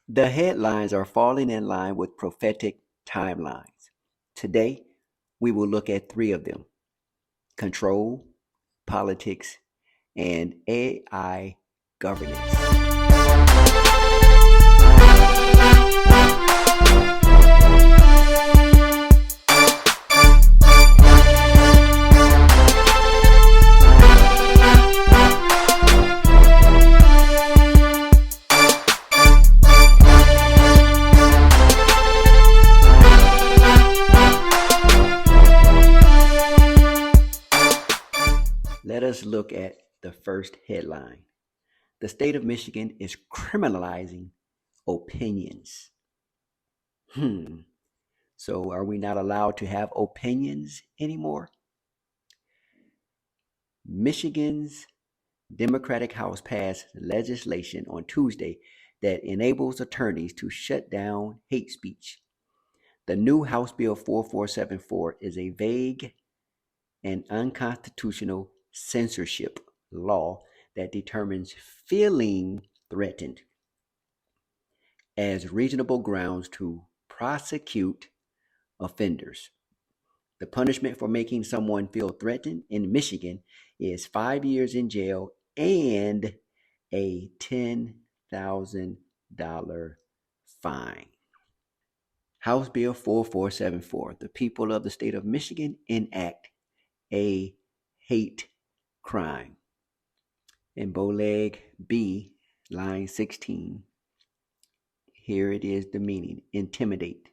The headlines are falling in line with prophetic timelines. Today, we will look at three of them: control, politics, and AI governance. Let us look at the first headline. The state of Michigan is criminalizing opinions. Hmm. So are we not allowed to have opinions anymore? Michigan's Democratic House passed legislation on Tuesday that enables attorneys to shut down hate speech. The new House Bill 4474 is a vague and unconstitutional censorship law that determines feeling threatened as reasonable grounds to prosecute offenders. The punishment for making someone feel threatened in Michigan is 5 years in jail and a $10,000 fine. House Bill 4474, the people of the state of Michigan enact a hate crime. In Boleg B, line 16, here it is the meaning: intimidate.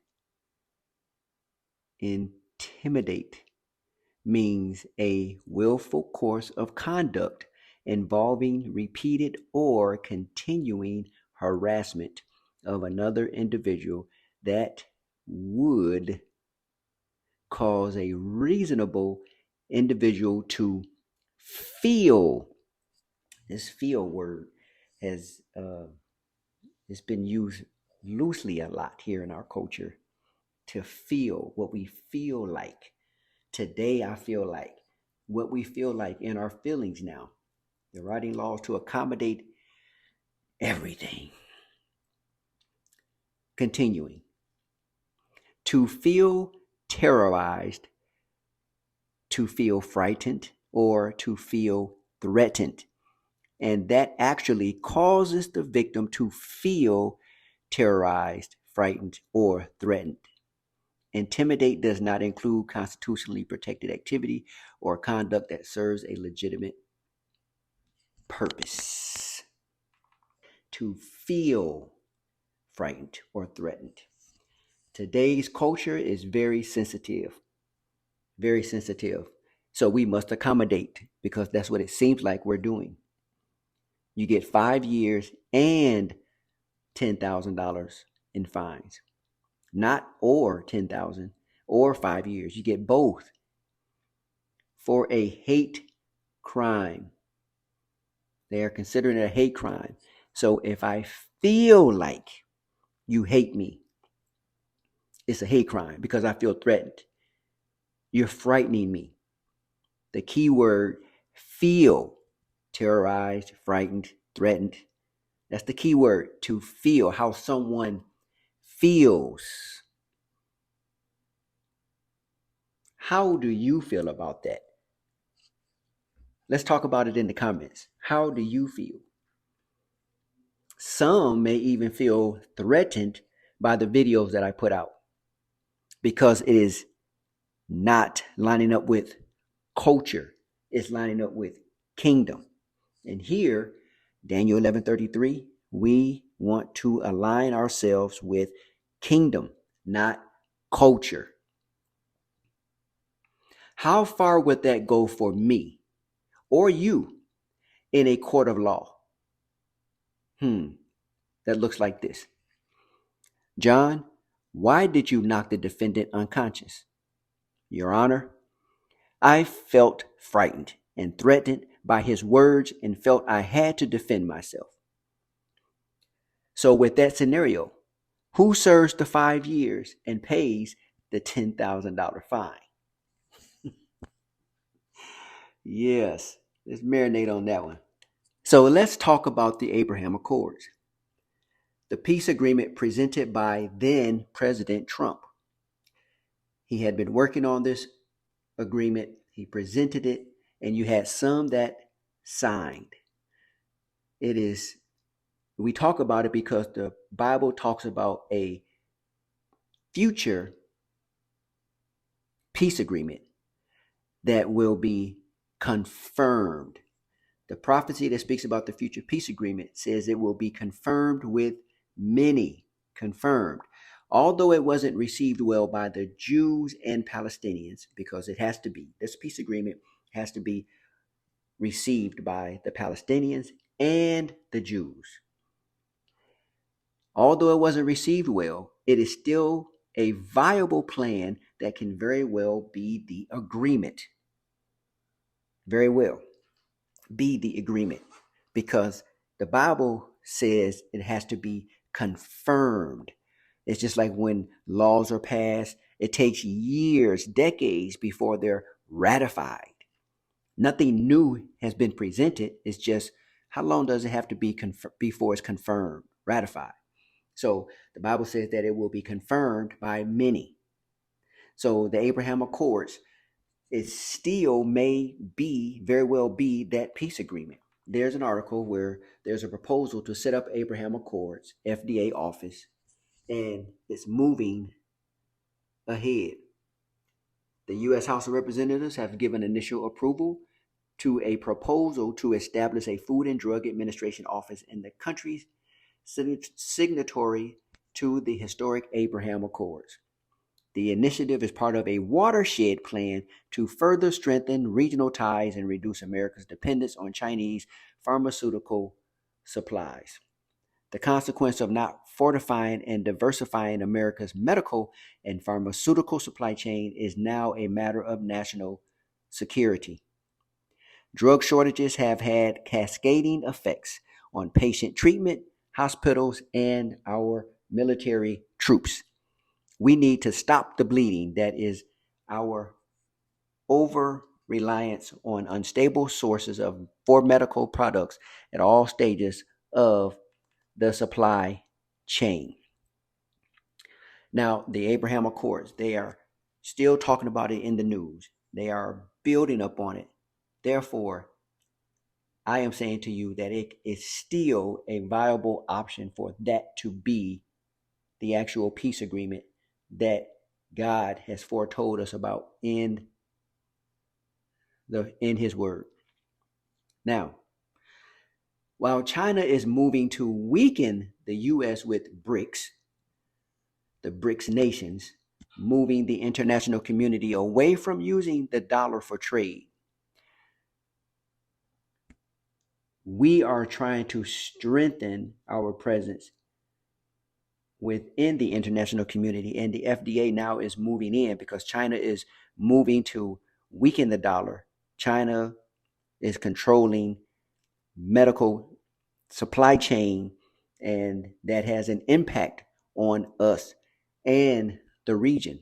Intimidate means a willful course of conduct involving repeated or continuing harassment of another individual that would cause a reasonable individual to feel. This feel word has it's been used loosely a lot here in our culture. To feel what we feel like. Today, I feel like what we feel like in our feelings now. They're writing laws to accommodate everything. Continuing. To feel terrorized, to feel frightened, or to feel threatened. And that actually causes the victim to feel terrorized, frightened, or threatened. Intimidate does not include constitutionally protected activity or conduct that serves a legitimate purpose. To feel frightened or threatened. Today's culture is very sensitive. Very sensitive. So we must accommodate, because that's what it seems like we're doing. You get 5 years and $10,000 in fines. Not or 10,000 or 5 years. You get both for a hate crime. They are considering it a hate crime. So if I feel like you hate me, it's a hate crime because I feel threatened. You're frightening me. The key word, feel: terrorized, frightened, threatened. That's the key word, to feel, how someone feels. How do you feel about that? Let's talk about it in the comments. How do you feel? Some may even feel threatened by the videos that I put out because it is not lining up with culture. It's lining up with kingdom. And here, Daniel 11:33, we want to align ourselves with kingdom, not culture. How far would that go for me or you in a court of law? That looks like this. John, why did you knock the defendant unconscious? Your Honor, I felt frightened and threatened by his words and felt I had to defend myself. So with that scenario, who serves the 5 years and pays the $10,000 fine? Yes, let's marinate on that one. So let's talk about the Abraham Accords. the peace agreement presented by then President Trump. He had been working on this agreement, he presented it, and you had some that signed. It is, we talk about it because the Bible talks about a future peace agreement that will be confirmed. The prophecy that speaks about the future peace agreement says it will be confirmed with many. Confirmed. Although it wasn't received well by the Jews and Palestinians, because it has to be, this peace agreement has to be received by the Palestinians and the Jews. Although it wasn't received well, it is still a viable plan that can very well be the agreement. Very well be the agreement, because the Bible says it has to be confirmed. It's just like when laws are passed, it takes years, decades before they're ratified. Nothing new has been presented. It's just how long does it have to be before it's confirmed, ratified? So the Bible says that it will be confirmed by many. So the Abraham Accords, it still may be, very well be, that peace agreement. There's an article where there's a proposal to set up Abraham Accords, FDA office, and it's moving ahead. The U.S. House of Representatives have given initial approval to a proposal to establish a Food and Drug Administration office in the country's signatory to the historic Abraham Accords. The initiative is part of a watershed plan to further strengthen regional ties and reduce America's dependence on Chinese pharmaceutical supplies. The consequence of not fortifying and diversifying America's medical and pharmaceutical supply chain is now a matter of national security. Drug shortages have had cascading effects on patient treatment, hospitals, and our military troops. We need to stop the bleeding that is our over reliance on unstable sources for medical products at all stages of the supply chain. Now, the Abraham Accords, they are still talking about it in the news. They are building up on it. Therefore, I am saying to you that it is still a viable option for that to be the actual peace agreement that God has foretold us about in his word. Now, while China is moving to weaken the U.S. with BRICS, the BRICS nations, moving the international community away from using the dollar for trade, we are trying to strengthen our presence within the international community, and the FDA now is moving in because China is moving to weaken the dollar. China is controlling medical supply chain, and that has an impact on us and the region.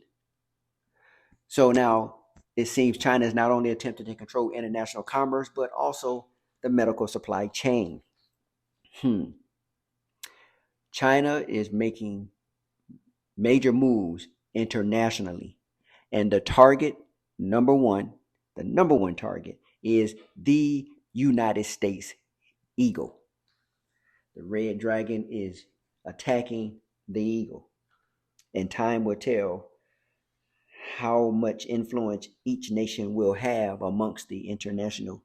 So now it seems China is not only attempting to control international commerce, but also the medical supply chain. China is making major moves internationally, and the number one target is the United States eagle. The red dragon is attacking the eagle, and time will tell how much influence each nation will have amongst the international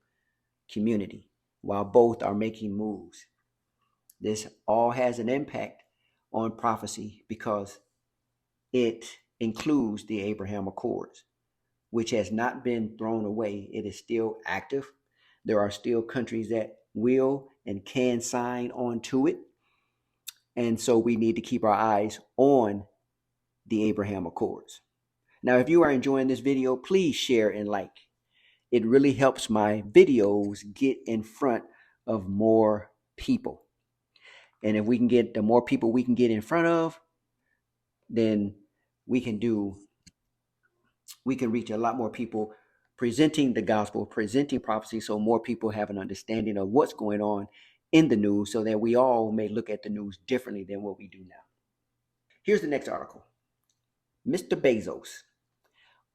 community while both are making moves. This all has an impact on prophecy because it includes the Abraham Accords, which has not been thrown away. It is still active. There are still countries that will and can sign on to it. And so we need to keep our eyes on the Abraham Accords. Now, if you are enjoying this video, please share and like. It really helps my videos get in front of more people. And if we can get the more people we can get in front of, then we can reach a lot more people presenting the gospel, presenting prophecy, so more people have an understanding of what's going on in the news so that we all may look at the news differently than what we do now. Here's the next article. Mr. Bezos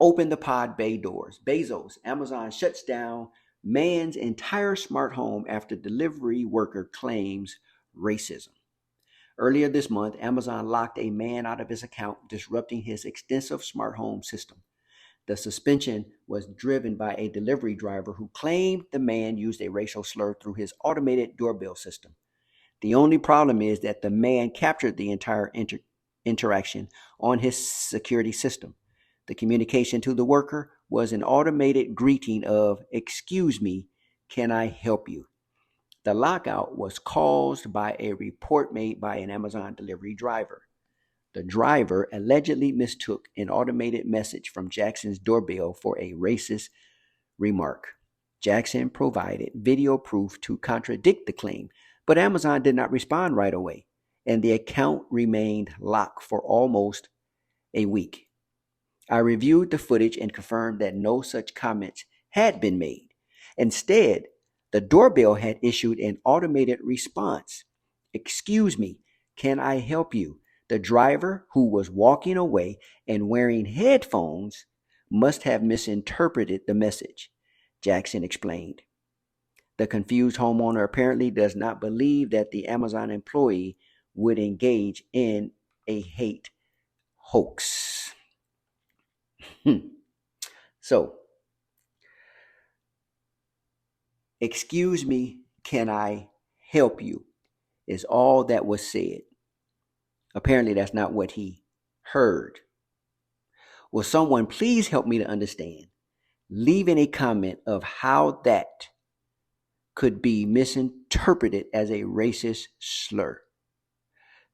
opened the pod bay doors. Bezos, Amazon shuts down man's entire smart home after delivery worker claims racism. Earlier this month, Amazon locked a man out of his account, disrupting his extensive smart home system. The suspension was driven by a delivery driver who claimed the man used a racial slur through his automated doorbell system. The only problem is that the man captured the entire interaction on his security system. The communication to the worker was an automated greeting of, "Excuse me, can I help you?" The lockout was caused by a report made by an Amazon delivery driver. The driver allegedly mistook an automated message from Jackson's doorbell for a racist remark. Jackson provided video proof to contradict the claim, but Amazon did not respond right away, and the account remained locked for almost a week. I reviewed the footage and confirmed that no such comments had been made. Instead, the doorbell had issued an automated response. "Excuse me, can I help you?" The driver, who was walking away and wearing headphones, must have misinterpreted the message, Jackson explained. The confused homeowner apparently does not believe that the Amazon employee would engage in a hate hoax. So, "Excuse me, can I help you?" is all that was said. Apparently, that's not what he heard. Will someone please help me to understand? Leaving a comment of how that could be misinterpreted as a racist slur.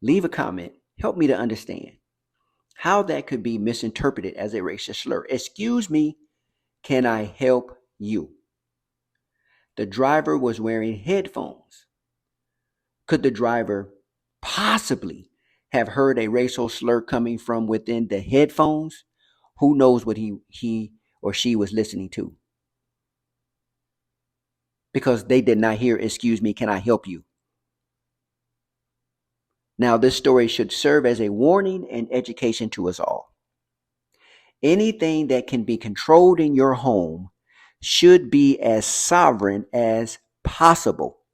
Leave a comment. Help me to understand how that could be misinterpreted as a racist slur. "Excuse me, can I help you?" The driver was wearing headphones. Could the driver possibly have heard a racial slur coming from within the headphones? Who knows what he or she was listening to? Because they did not hear, "Excuse me, can I help you?" Now, this story should serve as a warning and education to us all. Anything that can be controlled in your home should be as sovereign as possible.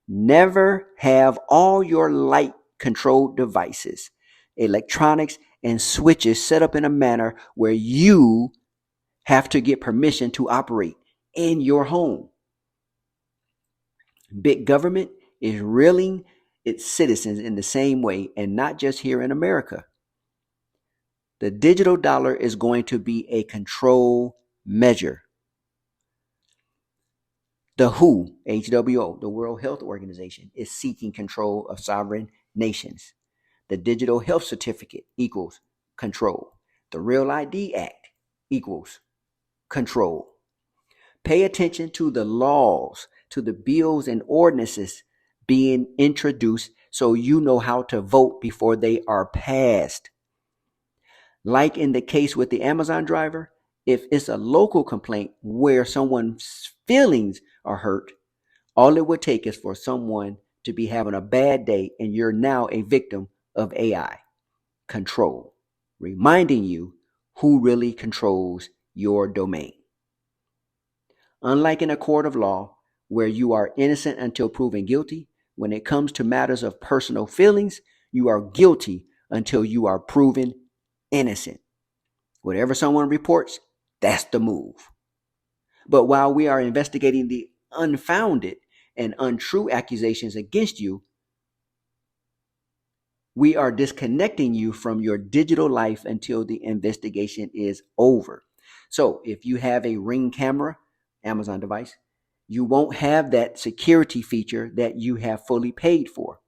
Never have all your light controlled devices, electronics, and switches set up in a manner where you have to get permission to operate in your home. Big government is reeling its citizens in the same way, and not just here in America. The digital dollar is going to be a control measure. The WHO, HWO, the World Health Organization, is seeking control of sovereign nations. The Digital Health Certificate equals control. The Real ID Act equals control. Pay attention to the laws, to the bills and ordinances being introduced so you know how to vote before they are passed. Like in the case with the Amazon driver, if it's a local complaint where someone's feelings are hurt, all it would take is for someone to be having a bad day and you're now a victim of AI control, reminding you who really controls your domain. Unlike in a court of law where you are innocent until proven guilty, when it comes to matters of personal feelings, you are guilty until you are proven innocent. Whatever someone reports, that's the move. But while we are investigating the unfounded and untrue accusations against you, we are disconnecting you from your digital life until the investigation is over. So if you have a Ring camera, Amazon device, you won't have that security feature that you have fully paid for.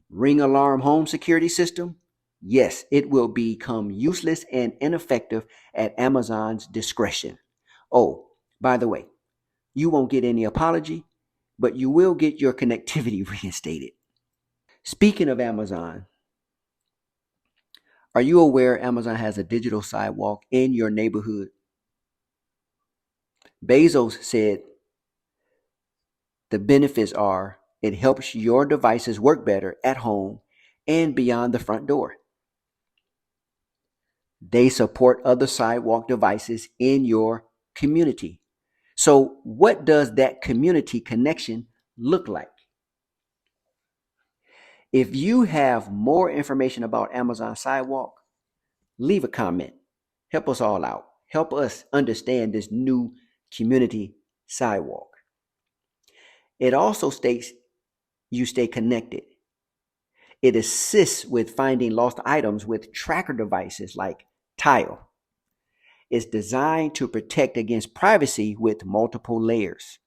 Ring alarm home security system, yes, it will become useless and ineffective at Amazon's discretion. Oh, by the way, you won't get any apology, but you will get your connectivity reinstated. Speaking of Amazon, are you aware Amazon has a digital sidewalk in your neighborhood? Bezos said The benefits are it helps your devices work better at home and beyond the front door. They support other sidewalk devices in your community. So, what does that community connection look like? If you have more information about Amazon Sidewalk, leave a comment. Help us all out. Help us understand this new community sidewalk. It also states you stay connected. It assists with finding lost items with tracker devices like Tile. It's designed to protect against privacy with multiple layers.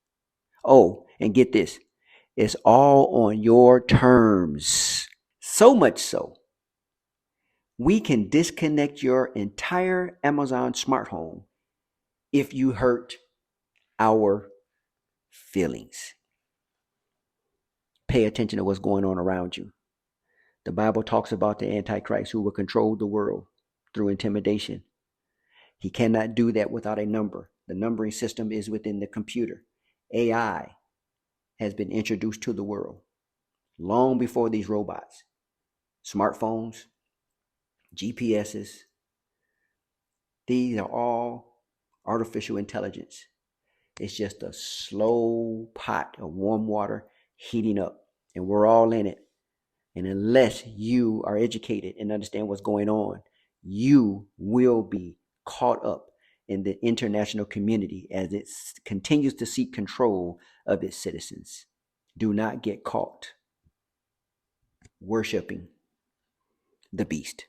Oh, and get this, it's all on your terms. So much so, we can disconnect your entire Amazon smart home if you hurt our feelings. Pay attention to what's going on around you. The Bible talks about the Antichrist who will control the world through intimidation. He cannot do that without a number. The numbering system is within the computer. AI has been introduced to the world long before these robots. Smartphones, GPSs, these are all artificial intelligence. It's just a slow pot of warm water heating up, and we're all in it. And unless you are educated and understand what's going on, you will be caught up in the international community as it continues to seek control of its citizens. Do not get caught worshiping the beast.